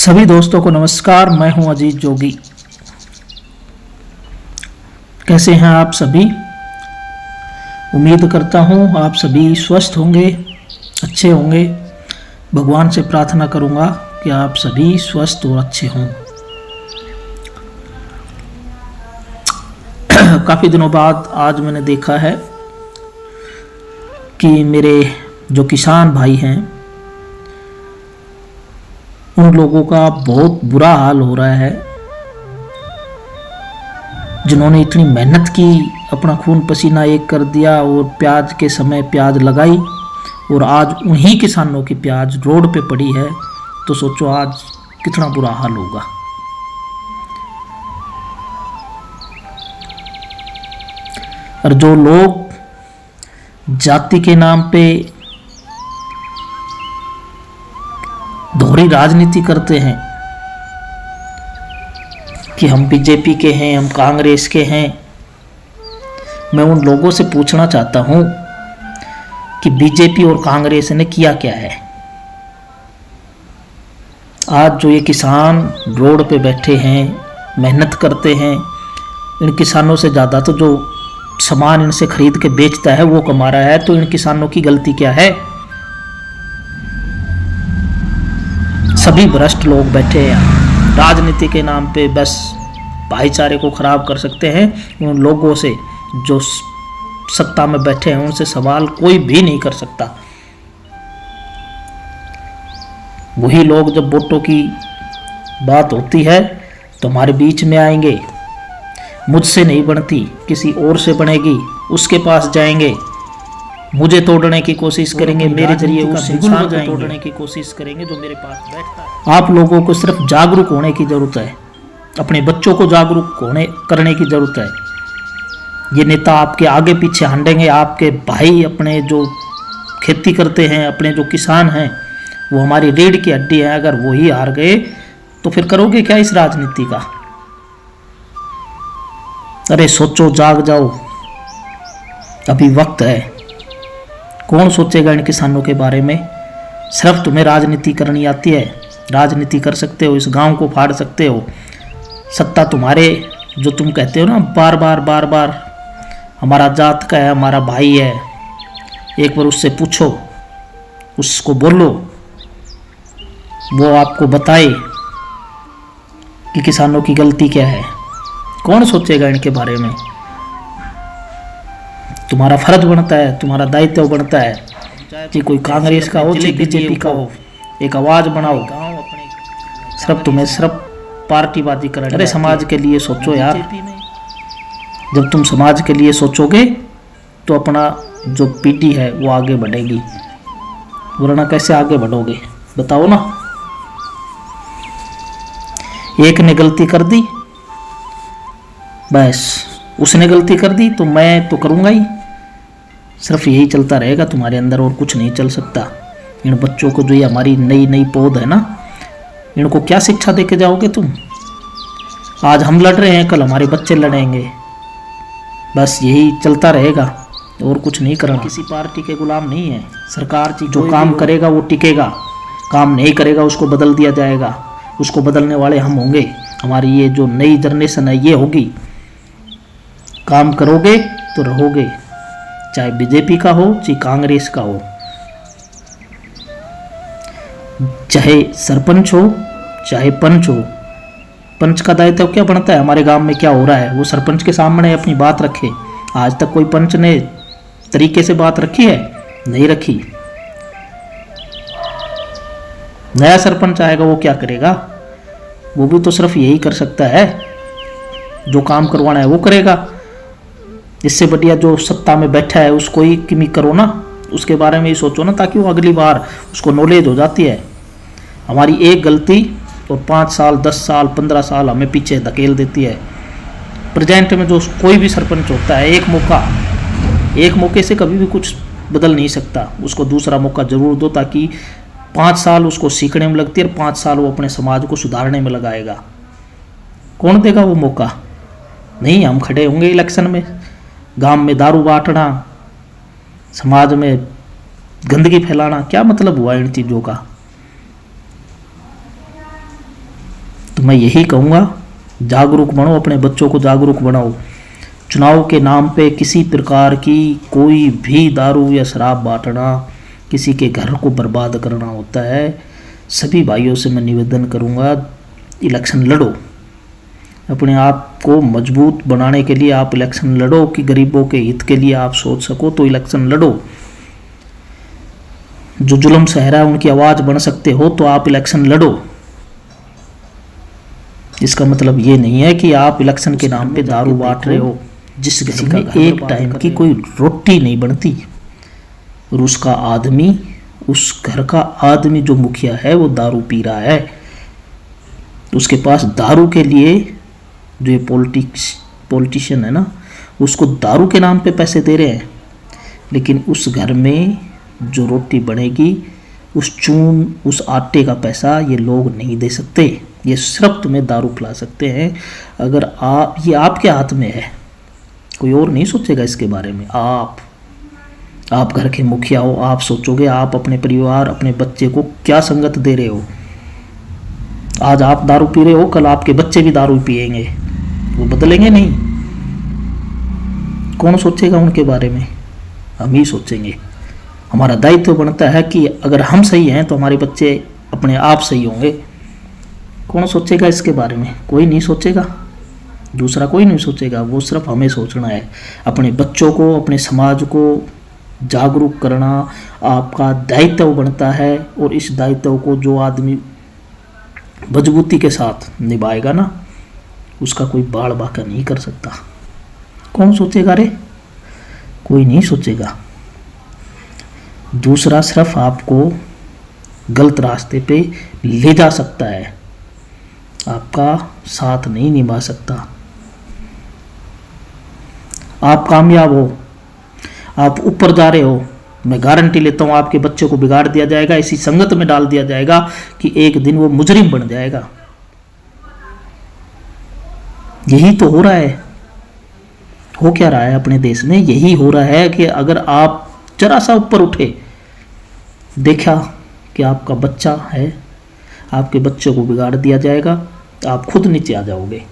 सभी दोस्तों को नमस्कार। मैं हूं अजीत जोगी। कैसे हैं आप सभी? उम्मीद करता हूं आप सभी स्वस्थ होंगे, अच्छे होंगे। भगवान से प्रार्थना करूंगा कि आप सभी स्वस्थ और अच्छे हों। काफ़ी दिनों बाद आज मैंने देखा है कि मेरे जो किसान भाई हैं उन लोगों का बहुत बुरा हाल हो रहा है, जिन्होंने इतनी मेहनत की, अपना खून पसीना एक कर दिया और प्याज के समय प्याज लगाई और आज उन्हीं किसानों की प्याज रोड पे पड़ी है। तो सोचो आज कितना बुरा हाल होगा। और जो लोग जाति के नाम पे दोहरी राजनीति करते हैं कि हम बीजेपी के हैं, हम कांग्रेस के हैं, मैं उन लोगों से पूछना चाहता हूं कि बीजेपी और कांग्रेस ने किया क्या है। आज जो ये किसान रोड पे बैठे हैं, मेहनत करते हैं, इन किसानों से ज़्यादा तो जो सामान इनसे खरीद के बेचता है वो कमा रहा है। तो इन किसानों की गलती क्या है? सभी भ्रष्ट लोग बैठे हैं, राजनीति के नाम पे बस भाईचारे को खराब कर सकते हैं। उन लोगों से जो सत्ता में बैठे हैं उनसे सवाल कोई भी नहीं कर सकता। वही लोग जब वोटों की बात होती है तो हमारे बीच में आएंगे, मुझसे नहीं बनती किसी और से बनेगी, उसके पास जाएंगे, मुझे तोड़ने की कोशिश करेंगे, मेरे जरिए उस इंसान को तोड़ने की कोशिश करेंगे जो मेरे पास बैठता है। आप लोगों को सिर्फ जागरूक होने की ज़रूरत है, अपने बच्चों को जागरूक करने की ज़रूरत है। ये नेता आपके आगे पीछे हंडेंगे, आपके भाई अपने जो खेती करते हैं, अपने जो किसान हैं, वो हमारी रीढ़ की हड्डी है। अगर वो ही हार गए तो फिर करोगे क्या इस राजनीति का? अरे सोचो, जाग जाओ, अभी वक्त है। कौन सोचेगा इन किसानों के बारे में? सिर्फ तुम्हें राजनीति करनी आती है, राजनीति कर सकते हो, इस गांव को फाड़ सकते हो। सत्ता तुम्हारे, जो तुम कहते हो ना बार बार हमारा जात का है, हमारा भाई है, एक बार उससे पूछो, उसको बोलो, वो आपको बताए कि किसानों की गलती क्या है। कौन सोचेगा इनके बारे में? तुम्हारा फर्ज बनता है, तुम्हारा दायित्व बनता है कि कोई कांग्रेस का हो, चाहे बीजेपी का हो, एक आवाज बनाओ। सिर्फ पार्टीबाजी करना। अरे समाज के लिए सोचो यार। जब तुम समाज के लिए सोचोगे तो अपना जो पीढ़ी है वो आगे बढ़ेगी, वरना कैसे आगे बढ़ोगे बताओ ना। एक ने गलती कर दी, बस उसने गलती कर दी तो मैं तो करूँगा ही। सिर्फ यही चलता रहेगा तुम्हारे अंदर, और कुछ नहीं चल सकता। इन बच्चों को जो ये हमारी नई पौध है ना, इनको क्या शिक्षा दे के जाओगे तुम? आज हम लड़ रहे हैं, कल हमारे बच्चे लड़ेंगे। बस यही चलता रहेगा और कुछ नहीं करना। किसी पार्टी के गुलाम नहीं है। सरकार जो काम करेगा वो टिकेगा, काम नहीं करेगा उसको बदल दिया जाएगा। उसको बदलने वाले हम होंगे, हमारी ये जो नई जनरेशन है ये होगी। काम करोगे तो रहोगे, चाहे बीजेपी का हो चाहे कांग्रेस का हो, चाहे सरपंच हो चाहे पंच हो। पंच का दायित्व क्या बनता है? हमारे गांव में क्या हो रहा है वो सरपंच के सामने अपनी बात रखे। आज तक कोई पंच ने तरीके से बात रखी है? नहीं रखी। नया सरपंच आएगा, वो क्या करेगा? वो भी तो सिर्फ यही कर सकता है, जो काम करवाना है वो करेगा। इससे बढ़िया जो सत्ता में बैठा है उसको ही किमी करो ना, उसके बारे में ही सोचो ना, ताकि वो अगली बार उसको नॉलेज हो जाती है। हमारी एक गलती और 5 साल 10 साल 15 साल हमें पीछे धकेल देती है। प्रेजेंट में जो कोई भी सरपंच होता है, एक मौके से कभी भी कुछ बदल नहीं सकता। उसको दूसरा मौका जरूर दो, ताकि 5 साल उसको सीखने में लगती है और 5 साल वो अपने समाज को सुधारने में लगाएगा। कौन देगा वो मौका? नहीं, हम खड़े होंगे इलेक्शन में। गांव में दारू बांटना, समाज में गंदगी फैलाना, क्या मतलब हुआ इन चीज़ों का? तो मैं यही कहूँगा, जागरूक बनो, अपने बच्चों को जागरूक बनाओ। चुनाव के नाम पे किसी प्रकार की कोई भी दारू या शराब बांटना किसी के घर को बर्बाद करना होता है। सभी भाइयों से मैं निवेदन करूँगा, इलेक्शन लड़ो, अपने आप को मजबूत बनाने के लिए आप इलेक्शन लड़ो, कि गरीबों के हित के लिए आप सोच सको तो इलेक्शन लड़ो। जो जुल्म सह रहा है उनकी आवाज़ बन सकते हो तो आप इलेक्शन लड़ो। इसका मतलब ये नहीं है कि आप इलेक्शन के नाम पे दारू बांट रहे हो। जिस किसी का एक टाइम की कोई रोटी नहीं बनती और उसका आदमी, उस घर का आदमी जो मुखिया है वो दारू पी रहा है, उसके पास दारू के लिए जो ये पॉलिटिशियन है ना, उसको दारू के नाम पे पैसे दे रहे हैं, लेकिन उस घर में जो रोटी बनेगी, उस चून, उस आटे का पैसा ये लोग नहीं दे सकते। ये सिर्फ तुम्हें दारू पिला सकते हैं। अगर आप, ये आपके हाथ में है, कोई और नहीं सोचेगा इसके बारे में। आप घर के मुखिया हो, आप सोचोगे आप अपने परिवार, अपने बच्चे को क्या संगत दे रहे हो। आज आप दारू पी रहे हो, कल आपके बच्चे भी दारू पिएंगे, वो बदलेंगे नहीं। कौन सोचेगा उनके बारे में? हम ही सोचेंगे। हमारा दायित्व बनता है कि अगर हम सही हैं तो हमारे बच्चे अपने आप सही होंगे। कौन सोचेगा इसके बारे में? कोई नहीं सोचेगा, दूसरा कोई नहीं सोचेगा। वो सिर्फ हमें सोचना है। अपने बच्चों को, अपने समाज को जागरूक करना आपका दायित्व बनता है, और इस दायित्व को जो आदमी मजबूती के साथ निभाएगा ना, उसका कोई बाड़ बाका नहीं कर सकता। कौन सोचेगा रे? कोई नहीं सोचेगा। दूसरा सिर्फ आपको गलत रास्ते पे ले जा सकता है, आपका साथ नहीं निभा सकता। आप कामयाब हो, आप ऊपर जा रहे हो, मैं गारंटी लेता हूँ आपके बच्चे को बिगाड़ दिया जाएगा, इसी संगत में डाल दिया जाएगा कि एक दिन वो मुजरिम बन जाएगा। यही तो हो रहा है। हो क्या रहा है अपने देश में? यही हो रहा है कि अगर आप जरा सा ऊपर उठे, देखा कि आपका बच्चा है, आपके बच्चे को बिगाड़ दिया जाएगा, आप खुद नीचे आ जाओगे।